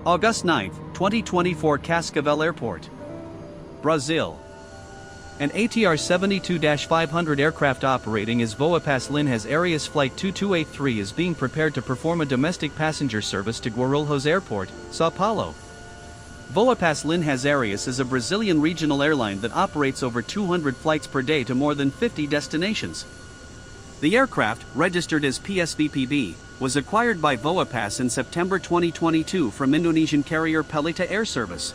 August 9, 2024, Cascavel Airport, Brazil. An ATR 72-500 aircraft operating as Voapass Linhas Aéreas Flight 2283 is being prepared to perform a domestic passenger service to Guarulhos Airport, São Paulo. Voapass Linhas Aéreas is a Brazilian regional airline that operates over 200 flights per day to more than 50 destinations. The aircraft, registered as PSVPB, was acquired by Voapass in September 2022 from Indonesian carrier Pelita Air Service.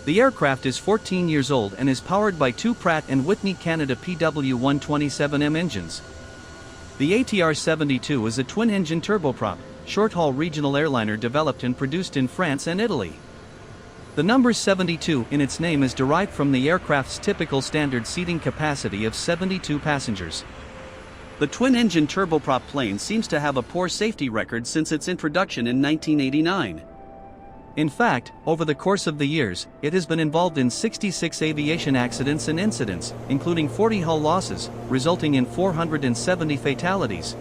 The aircraft is 14 years old and is powered by two Pratt & Whitney Canada PW127M engines. The ATR-72 is a twin-engine turboprop, short-haul regional airliner developed and produced in France and Italy. The number 72 in its name is derived from the aircraft's typical standard seating capacity of 72 passengers. The twin-engine turboprop plane seems to have a poor safety record since its introduction in 1989. In fact, over the course of the years, it has been involved in 66 aviation accidents and incidents, including 40 hull losses, resulting in 470 fatalities.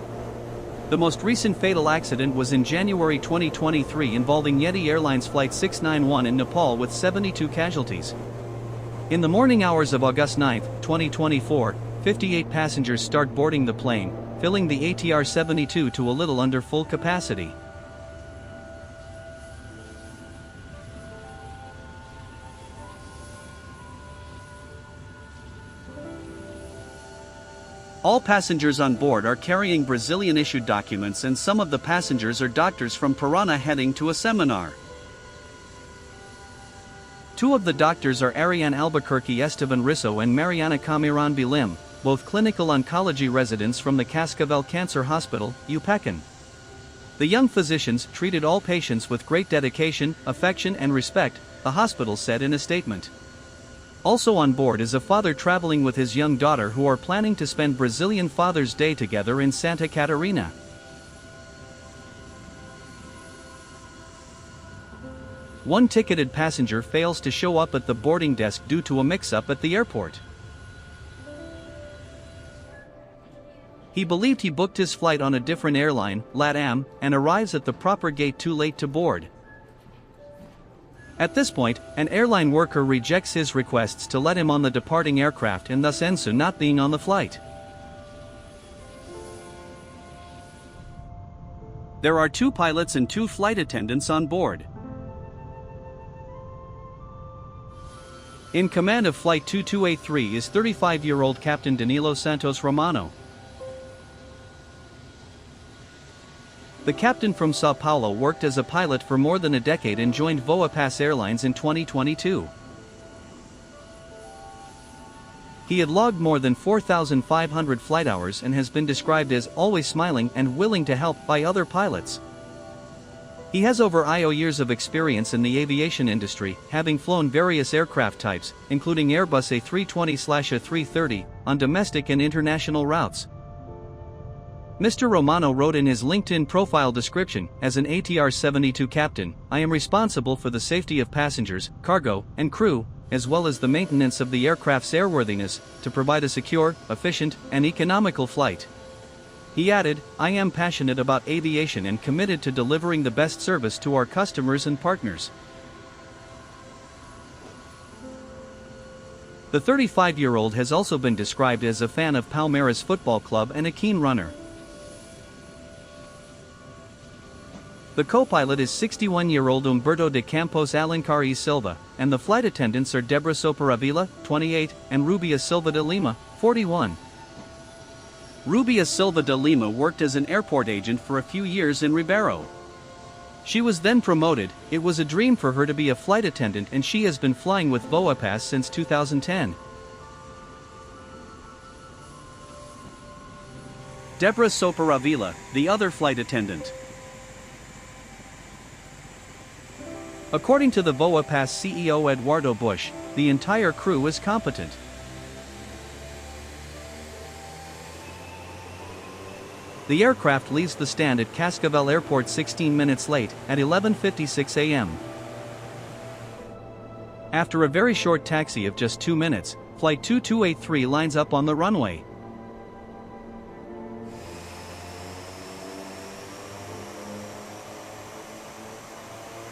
The most recent fatal accident was in January 2023 involving Yeti Airlines Flight 691 in Nepal with 72 casualties. In the morning hours of August 9, 2024, 58 passengers start boarding the plane, filling the ATR-72 to a little under full capacity. All passengers on board are carrying Brazilian-issued documents, and some of the passengers are doctors from Paraná heading to a seminar. Two of the doctors are Ariane Albuquerque Esteban Risso and Mariana Camiran Bilim, both clinical oncology residents from the Cascavel Cancer Hospital, Upecan. The young physicians treated all patients with great dedication, affection and respect, the hospital said in a statement. Also on board is a father traveling with his young daughter who are planning to spend Brazilian Father's Day together in Santa Catarina. One ticketed passenger fails to show up at the boarding desk due to a mix-up at the airport. He believed he booked his flight on a different airline, LATAM, and arrives at the proper gate too late to board. At this point, an airline worker rejects his requests to let him on the departing aircraft and thus ends up not being on the flight. There are two pilots and two flight attendants on board. In command of Flight 2283 is 35-year-old Captain Danilo Santos Romano. The captain from São Paulo worked as a pilot for more than a decade and joined Voapass Airlines in 2022. He had logged more than 4,500 flight hours and has been described as always smiling and willing to help by other pilots. He has over 10 years of experience in the aviation industry, having flown various aircraft types, including Airbus A320/A330, on domestic and international routes. Mr. Romano wrote in his LinkedIn profile description, "As an ATR-72 captain, I am responsible for the safety of passengers, cargo, and crew, as well as the maintenance of the aircraft's airworthiness, to provide a secure, efficient, and economical flight." He added, "I am passionate about aviation and committed to delivering the best service to our customers and partners." The 35-year-old has also been described as a fan of Palmeiras Football Club and a keen runner. The co-pilot is 61-year-old Humberto de Campos Alencar e Silva, and the flight attendants are Debra Soparavila, 28, and Rubia Silva de Lima, 41. Rubia Silva de Lima worked as an airport agent for a few years in Ribeirão. She was then promoted. It was a dream for her to be a flight attendant, and she has been flying with Voapass since 2010. Debra Soparavila, the other flight attendant. According to the Voapass CEO Eduardo Bush, the entire crew is competent. The aircraft leaves the stand at Cascavel Airport 16 minutes late, at 11:56 a.m. After a very short taxi of just 2 minutes, Flight 2283 lines up on the runway.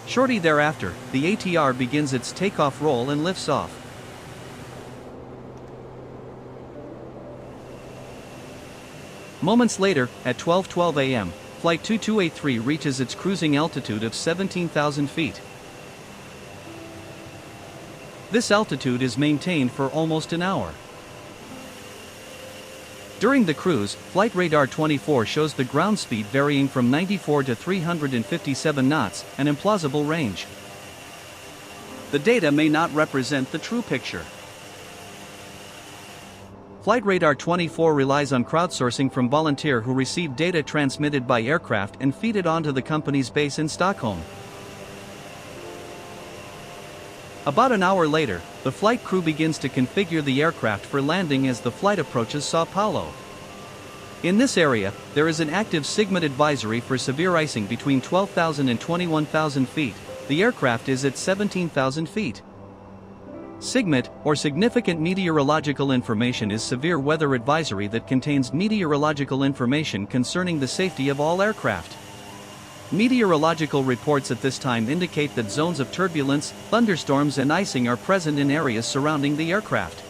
Shortly thereafter, the ATR begins its takeoff roll and lifts off. Moments later, at 12:12 a.m., Flight 2283 reaches its cruising altitude of 17,000 feet. This altitude is maintained for almost an hour. During the cruise, Flight Radar 24 shows the ground speed varying from 94 to 357 knots, an implausible range. The data may not represent the true picture. Flight Radar 24 relies on crowdsourcing from volunteers who receive data transmitted by aircraft and feed it onto the company's base in Stockholm. About an hour later, the flight crew begins to configure the aircraft for landing as the flight approaches Sao Paulo. In this area, there is an active SIGMET advisory for severe icing between 12,000 and 21,000 feet. The aircraft is at 17,000 feet. SIGMET, or Significant Meteorological Information, is severe weather advisory that contains meteorological information concerning the safety of all aircraft. Meteorological reports at this time indicate that zones of turbulence, thunderstorms and icing are present in areas surrounding the aircraft.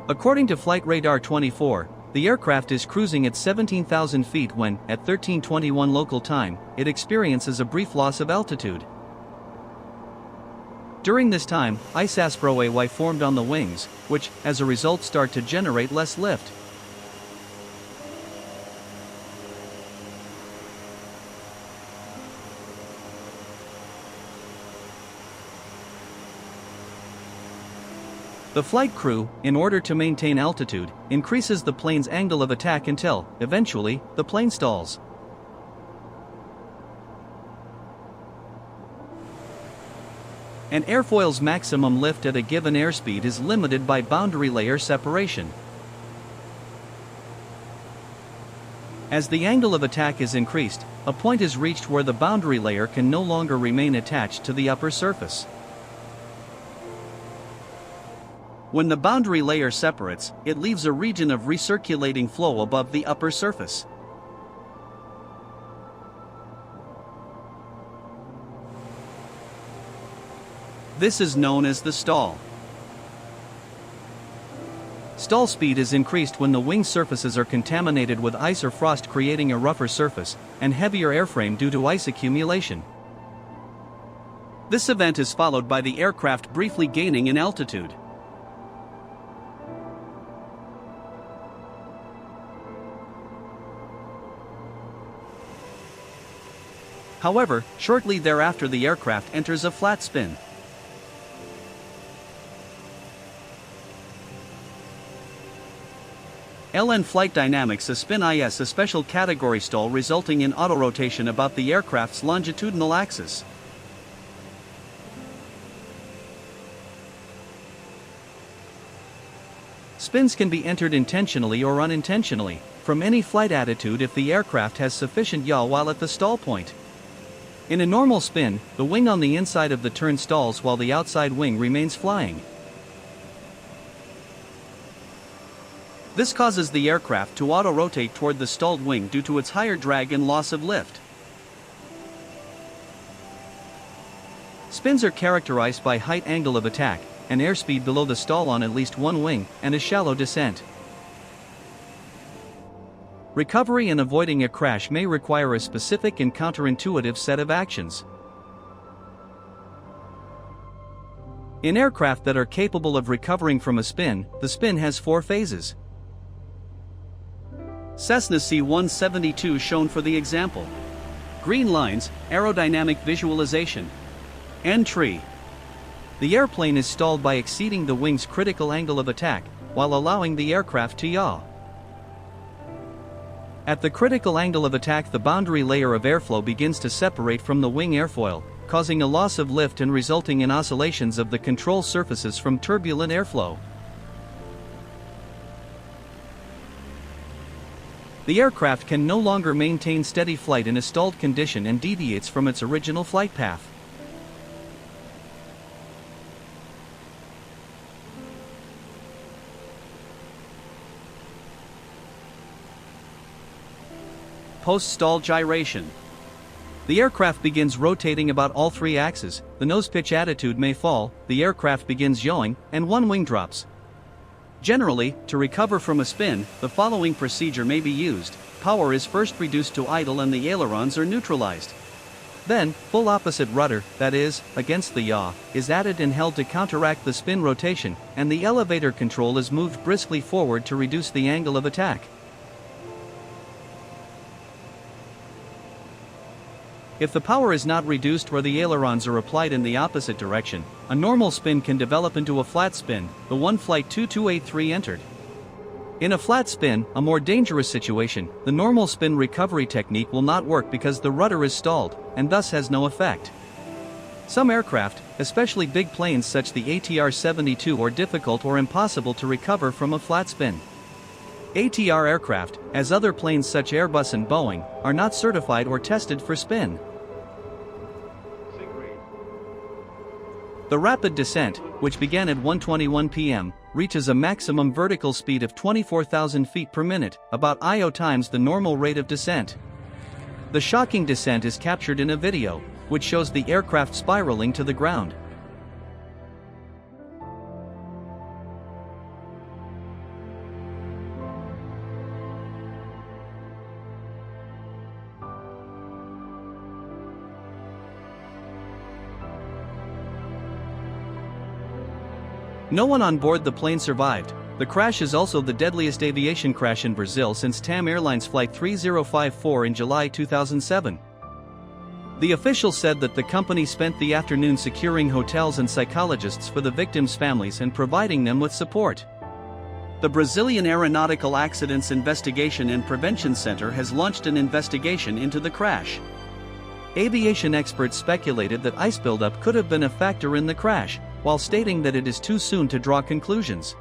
According to Flight Radar 24, the aircraft is cruising at 17,000 feet when, at 13:21 local time, it experiences a brief loss of altitude. During this time, ice aspro formed on the wings, which, as a result, start to generate less lift. The flight crew, in order to maintain altitude, increases the plane's angle of attack until, eventually, the plane stalls. An airfoil's maximum lift at a given airspeed is limited by boundary layer separation. As the angle of attack is increased, a point is reached where the boundary layer can no longer remain attached to the upper surface. When the boundary layer separates, it leaves a region of recirculating flow above the upper surface. This is known as the stall. Stall speed is increased when the wing surfaces are contaminated with ice or frost, creating a rougher surface and heavier airframe due to ice accumulation. This event is followed by the aircraft briefly gaining in altitude. However, shortly thereafter the aircraft enters a flat spin. LN Flight Dynamics, a spin is a special category stall resulting in autorotation about the aircraft's longitudinal axis. Spins can be entered intentionally or unintentionally, from any flight attitude if the aircraft has sufficient yaw while at the stall point. In a normal spin, the wing on the inside of the turn stalls while the outside wing remains flying. This causes the aircraft to auto-rotate toward the stalled wing due to its higher drag and loss of lift. Spins are characterized by height angle of attack, an airspeed below the stall on at least one wing, and a shallow descent. Recovery and avoiding a crash may require a specific and counterintuitive set of actions. In aircraft that are capable of recovering from a spin, the spin has 4 phases. Cessna C-172 shown for the example. Green lines, aerodynamic visualization. Entry. The airplane is stalled by exceeding the wing's critical angle of attack, while allowing the aircraft to yaw. At the critical angle of attack, the boundary layer of airflow begins to separate from the wing airfoil, causing a loss of lift and resulting in oscillations of the control surfaces from turbulent airflow. The aircraft can no longer maintain steady flight in a stalled condition and deviates from its original flight path. Post-stall gyration. The aircraft begins rotating about all three axes, the nose pitch attitude may fall, the aircraft begins yawing, and one wing drops. Generally, to recover from a spin, the following procedure may be used. Power is first reduced to idle and the ailerons are neutralized. Then, full opposite rudder, that is, against the yaw, is added and held to counteract the spin rotation, and the elevator control is moved briskly forward to reduce the angle of attack. If the power is not reduced or the ailerons are applied in the opposite direction, a normal spin can develop into a flat spin, the one Flight 2283 entered. In a flat spin, a more dangerous situation, the normal spin recovery technique will not work because the rudder is stalled, and thus has no effect. Some aircraft, especially big planes such as the ATR-72, are difficult or impossible to recover from a flat spin. ATR aircraft, as other planes such as Airbus and Boeing, are not certified or tested for spin. The rapid descent, which began at 1:21 p.m., reaches a maximum vertical speed of 24,000 feet per minute, about I/O times the normal rate of descent. The shocking descent is captured in a video, which shows the aircraft spiraling to the ground. No one on board the plane survived. The crash is also the deadliest aviation crash in Brazil since TAM Airlines Flight 3054 in July 2007. The official said that the company spent the afternoon securing hotels and psychologists for the victims' families and providing them with support. The Brazilian Aeronautical Accidents Investigation and Prevention Center has launched an investigation into the crash. Aviation experts speculated that ice buildup could have been a factor in the crash, while stating that it is too soon to draw conclusions.